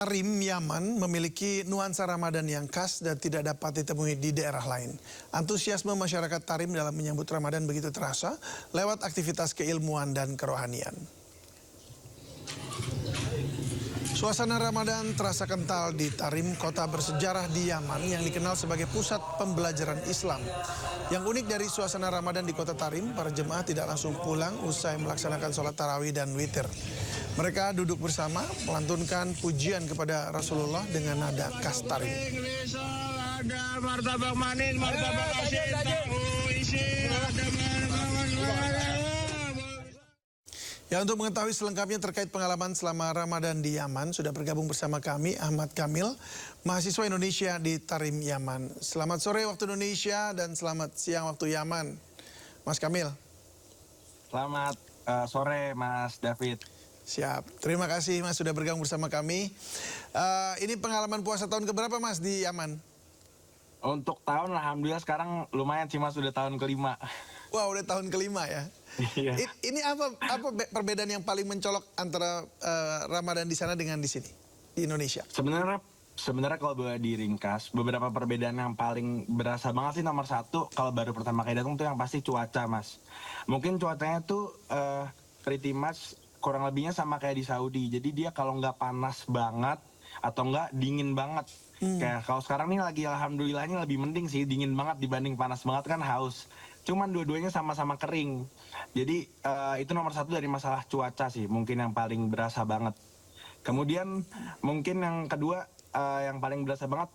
Tarim Yaman memiliki nuansa Ramadan yang khas dan tidak dapat ditemui di daerah lain. Antusiasme masyarakat Tarim dalam menyambut Ramadan begitu terasa lewat aktivitas keilmuan dan kerohanian. Suasana Ramadan terasa kental di Tarim, kota bersejarah di Yaman yang dikenal sebagai pusat pembelajaran Islam. Yang unik dari suasana Ramadan di kota Tarim, para jemaah tidak langsung pulang usai melaksanakan sholat tarawih dan witir. Mereka duduk bersama, melantunkan pujian kepada Rasulullah dengan nada khas Tarim. Ada martabak manis, martabak asin, tahu isi, ada Ya, untuk mengetahui selengkapnya terkait pengalaman selama Ramadan di Yaman, sudah bergabung bersama kami Ahmad Kamil, mahasiswa Indonesia di Tarim, Yaman. Selamat sore waktu Indonesia dan selamat siang waktu Yaman, Mas Kamil. Selamat sore, Mas David. Siap, terima kasih Mas sudah bergabung bersama kami. Ini pengalaman puasa tahun keberapa Mas di Yaman? Untuk tahun, alhamdulillah sekarang lumayan sih Mas, sudah tahun kelima. Wah, udah tahun kelima ya. Iya. Ini apa perbedaan yang paling mencolok antara Ramadan di sana dengan di sini, di Indonesia? Sebenarnya kalau boleh diringkas, beberapa perbedaan yang paling berasa banget sih nomor satu, kalau baru pertama kali datang tuh yang pasti cuaca, Mas. Mungkin cuacanya tuh pretty much kurang lebihnya sama kayak di Saudi. Jadi dia kalau nggak panas banget atau nggak dingin banget. Kayak kalau sekarang nih lagi alhamdulillahnya lebih mending sih, dingin banget dibanding panas banget kan haus. Cuman dua-duanya sama-sama kering. Jadi itu nomor satu dari masalah cuaca sih, mungkin yang paling berasa banget. Kemudian mungkin yang kedua yang paling berasa banget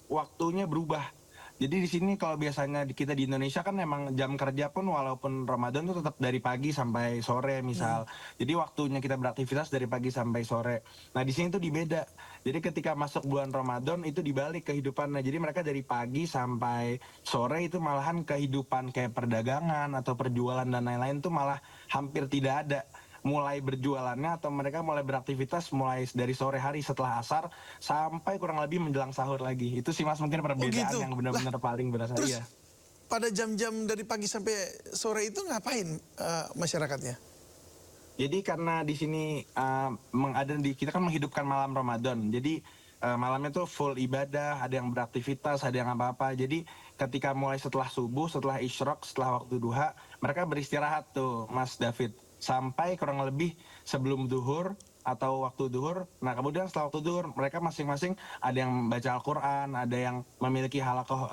waktunya berubah. Jadi di sini kalau biasanya kita di Indonesia kan memang jam kerja pun walaupun Ramadan tuh tetap dari pagi sampai sore misal. Jadi waktunya kita beraktivitas dari pagi sampai sore. Nah di sini tuh dibeda. Jadi ketika masuk bulan Ramadan itu dibalik kehidupannya. Jadi mereka dari pagi sampai sore itu malahan kehidupan kayak perdagangan atau perjualan dan lain-lain tuh malah hampir tidak ada. Mulai berjualannya atau mereka mulai beraktivitas mulai dari sore hari setelah asar sampai kurang lebih menjelang sahur lagi. Itu sih Mas mungkin perbedaan gitu? yang benar-benar paling berasa. Terus Iya. pada jam-jam dari pagi sampai sore itu ngapain masyarakatnya? Jadi karena di sini kita kan menghidupkan malam Ramadan. Jadi malamnya tuh full ibadah, ada yang beraktivitas, ada yang apa-apa. Jadi ketika mulai setelah subuh, setelah isyraq, setelah waktu duha, mereka beristirahat tuh Mas David. Sampai kurang lebih sebelum duhur atau waktu duhur. Nah kemudian setelah waktu duhur mereka masing-masing ada yang membaca Al-Quran, ada yang memiliki halakoh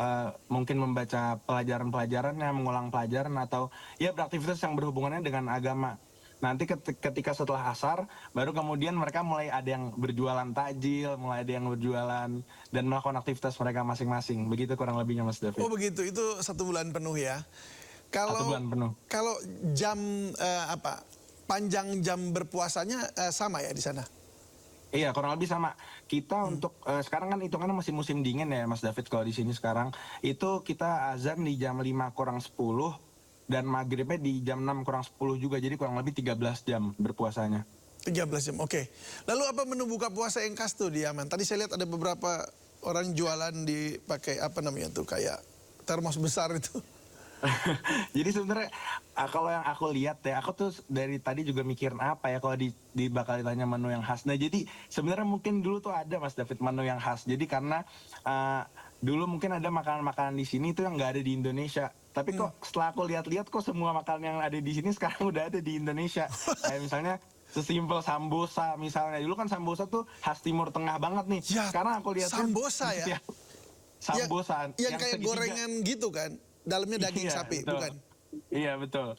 mungkin membaca pelajaran-pelajarannya, mengulang pelajaran atau ya beraktivitas yang berhubungannya dengan agama. Nanti ketika setelah asar baru kemudian mereka mulai ada yang berjualan takjil, mulai ada yang berjualan dan melakukan aktivitas mereka masing-masing. Begitu kurang lebihnya Mas David. Oh begitu, itu 1 bulan penuh ya. 1 bulan penuh. Kalau jam panjang jam berpuasanya sama ya di sana? Iya, kurang lebih sama. Kita untuk sekarang kan hitungannya masih musim dingin ya Mas David. Kalau di sini sekarang itu kita azan di jam 5 kurang 10 dan maghribnya di jam 6 kurang 10 juga. Jadi kurang lebih 13 jam berpuasanya. 13 jam, oke. Lalu apa menu buka puasa yang khas tuh di Yaman? Tadi saya lihat ada beberapa orang jualan dipakai apa namanya tuh kayak termos besar itu. Jadi sebenarnya kalau yang aku lihat ya, aku tuh dari tadi juga mikirin apa ya kalau bakal ditanya menu yang khas. Nah jadi sebenarnya mungkin dulu tuh ada Mas David menu yang khas. Jadi karena dulu mungkin ada makanan-makanan di sini tuh yang nggak ada di Indonesia. Tapi kok setelah aku lihat-lihat kok semua makanan yang ada di sini sekarang udah ada di Indonesia. Kayak misalnya sesimpel sambosa misalnya. Dulu kan sambosa tuh khas Timur Tengah banget nih. Ya, Sekarang aku lihat sambosa ya? Sambosa. Yang kayak segitiga. gorengan gitu kan? Dalamnya daging sapi, betul. bukan? Iya, betul.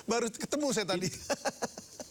Baru ketemu saya tadi.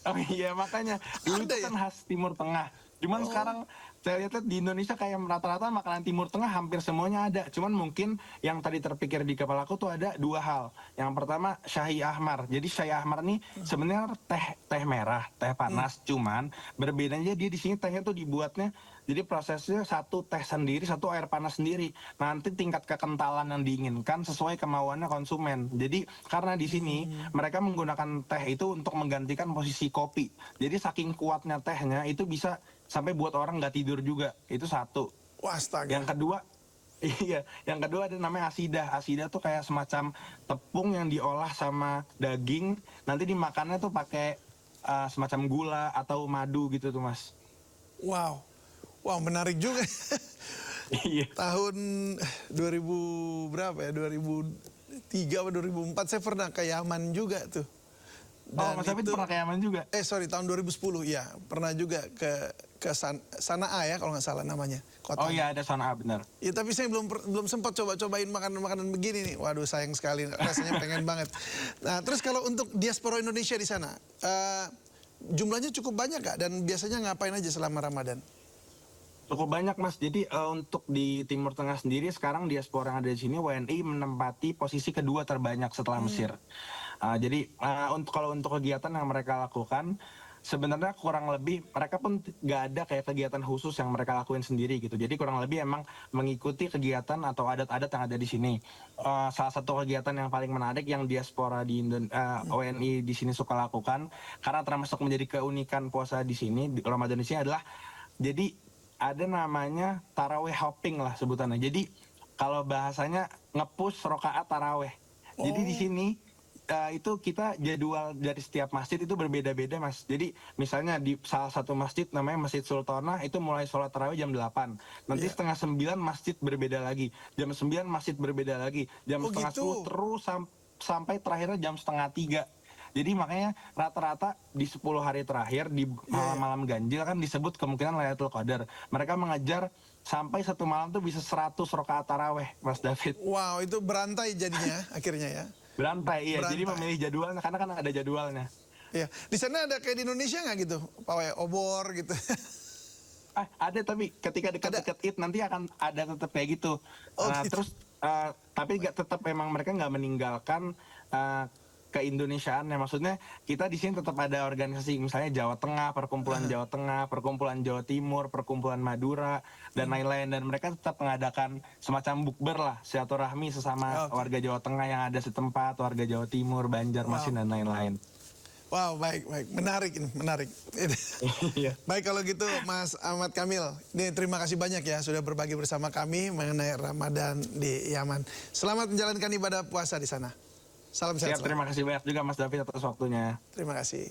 Oh iya, makanya. Dulu itu kan khas Timur Tengah. Cuman sekarang saya lihat di Indonesia kayak rata-rata makanan Timur Tengah hampir semuanya ada. Cuman mungkin yang tadi terpikir di kepalaku tuh ada 2 hal. Yang pertama, Shahi Ahmar. Jadi Shahi Ahmar nih sebenarnya teh merah, teh panas. Cuman berbedanya dia di sini tehnya tuh dibuatnya. Jadi prosesnya satu teh sendiri, satu air panas sendiri. Nanti tingkat kekentalan yang diinginkan sesuai kemauannya konsumen. Jadi karena di sini mereka menggunakan teh itu untuk menggantikan posisi kopi. Jadi saking kuatnya tehnya itu bisa sampai buat orang nggak tidur juga. Itu satu. Wah, astaga. Yang kedua, iya, yang kedua ada namanya asidah. Asidah tuh kayak semacam tepung yang diolah sama daging. Nanti dimakannya tuh pakai semacam gula atau madu gitu tuh Mas. Wow, wow menarik juga. Iya. Tahun 2000 berapa ya? 2003 atau 2004 saya pernah ke Yaman juga tuh. Oh, Mas David pernah ke Yaman juga? Sorry, tahun 2010 ya, pernah juga ke Sanaa ya kalau nggak salah namanya. Kota. Oh iya, ada Sanaa, benar. Ya tapi saya belum sempat cobain makanan-makanan begini nih. Waduh sayang sekali, rasanya pengen banget. Nah terus kalau untuk diaspora Indonesia di sana, jumlahnya cukup banyak Kak? Dan biasanya ngapain aja selama Ramadan? Cukup banyak Mas. Jadi untuk di Timur Tengah sendiri sekarang diaspora yang ada di sini WNI menempati posisi kedua terbanyak setelah Mesir. Jadi kalau untuk kegiatan yang mereka lakukan sebenarnya kurang lebih mereka pun nggak ada kayak kegiatan khusus yang mereka lakuin sendiri gitu. Jadi kurang lebih emang mengikuti kegiatan atau adat-adat yang ada di sini. Salah satu kegiatan yang paling menarik yang diaspora di WNI di sini suka lakukan karena termasuk menjadi keunikan puasa di sini di Ramadan di sini adalah jadi ada namanya taraweh hopping lah sebutannya. Jadi kalau bahasanya nge-push rokaat taraweh. Jadi di sini itu kita jadwal dari setiap masjid itu berbeda-beda Mas. Jadi misalnya di salah satu masjid namanya Masjid Sultanah itu mulai sholat tarawih jam 8. Nanti setengah 9 masjid berbeda lagi. Jam 9 masjid berbeda lagi. Jam setengah 10 terus sampai terakhirnya jam setengah 3. Jadi makanya rata-rata di 10 hari terakhir di malam-malam ganjil kan disebut kemungkinan Lailatul Qadar. Mereka mengejar sampai satu malam tuh bisa 100 rakaat taraweh, Mas David. Wow, itu berantai jadinya akhirnya ya. Berantai, iya. Jadi memilih jadwalnya karena kan ada jadwalnya. Iya. Di sana ada kayak di Indonesia nggak gitu? Pawai obor gitu. Ada tapi ketika dekat-dekat Id nanti akan ada tetap kayak gitu. Gitu. Terus tapi tetap memang mereka nggak meninggalkan keindonesiaan ya, maksudnya kita di sini tetap ada organisasi misalnya Jawa Tengah, Perkumpulan Jawa Tengah, Perkumpulan Jawa Timur, Perkumpulan Madura dan lain-lain, dan mereka tetap mengadakan semacam bukber lah, silaturahmi sesama warga Jawa Tengah yang ada setempat, warga Jawa Timur, Banjarmasin dan lain-lain. Wow, baik, menarik ini, menarik. Baik kalau gitu Mas Ahmad Kamil, ini terima kasih banyak ya sudah berbagi bersama kami mengenai Ramadan di Yaman. Selamat menjalankan ibadah puasa di sana. Salam sehat. Terima kasih banyak juga Mas David atas waktunya. Terima kasih.